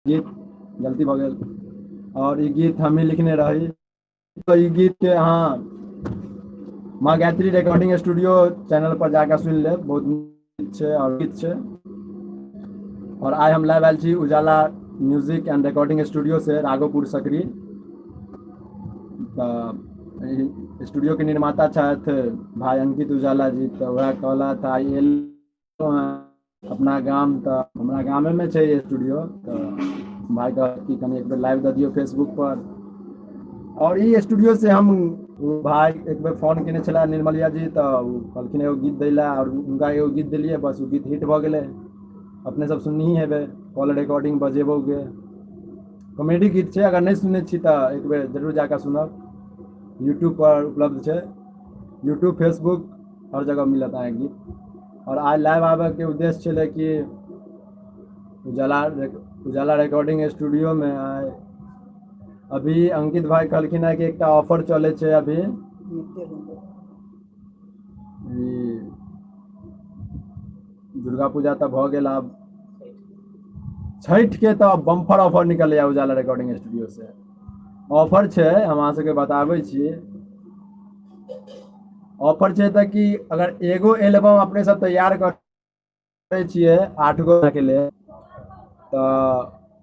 गीत गलती भ गेल और ई गीत हम ही लिखने रही। तो ई गीत के हाँ माँ गायत्री रिकॉर्डिंग स्टूडियो चैनल पर जाकर सुन ले, बहुत नीक छै और गीत छै। और आज हम लाइव आयल छी उजाला म्यूजिक एंड रिकॉर्डिंग स्टूडियो से राघोपुर सकरी। तो स्टूडियो के निर्माता छथि भाई अंकित उजाला जी। तो वह कहला था ये अपना गाम, तो हमारा गामे में छै ये स्टूडियो। तो भाई कह कि कनी एक बेर लाइव दे दियो फेसबुक पर। और ई स्टूडियो से हम भाई एक बेर फोन केने छला निर्मलिया जी, तो कहलखिन एगो गीत दैला और उनका एगो गीत दिलिए, बस वो गीत हिट भ गेलै। अपने सब सुननी हेबै, कॉल रिकॉर्डिंग बजेबोगे। कॉमेडी गीत छै, अगर नहीं सुनने छी तो एक बेर जरूर जाकर सुनब। यूट्यूब पर उपलब्ध है, यूट्यूब फेसबुक हर जगह मिलता है गीत। और आज लाइव आवे के उद्देश्य छलै कि उजाला रिकॉर्डिंग स्टूडियो में आए। अभी अंकित भाई कहलखिन है कि एक ऑफर चले छे अभी दुर्गा पूजा तो भ गेल, आब छठ के तो बम्फर ऑफर निकल उजाला रिकॉर्डिंग स्टूडियो से। ऑफर छे, हम अहाँ सबके बताबै छी। ऑफर छे तो कि अगर एगो एल्बम अपने सब तैयार करे छिए 8 गो के लिए, तो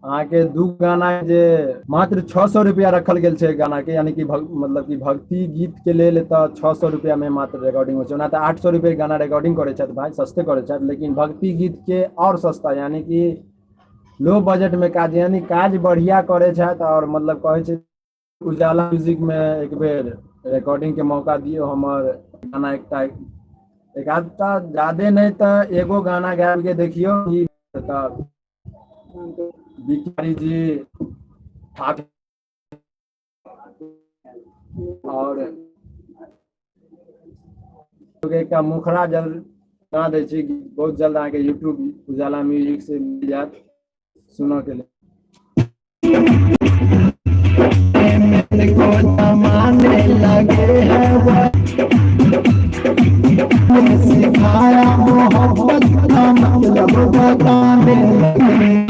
अहाँ के 2 गाना जे मात्र 600 रुपया रखल गेल छे गाना के, यानी कि मतलब कि भक्ति गीत के लेल तो 600 रुपया में मात्र रिकॉर्डिंग हो छे। ना तो 800 रुपये गाना रिकॉर्डिंग करे छे भाई, सस्ते करे छे। लेकिन भक्ति गीत के और सस्ता, यानी कि लो बजट में काज, यानी काज बढ़िया करे छे। और मतलब कहे छे उजाला म्यूजिक में एक बेर रिकॉर्डिंग के मौका दियो। हमर गाना एक आधटा ज्यादा नहीं तो एगो गाना गायल के देखियो। बिकारी जी ठाक और एक मुखरा जल बना दे छी, बहुत जल्द आके यूट्यूब उजाला म्यूजिक से मिल जात सुनो के लिए। को जमाने लगे हैं सिखाया मोहब्बत का मतलब बताने लगे।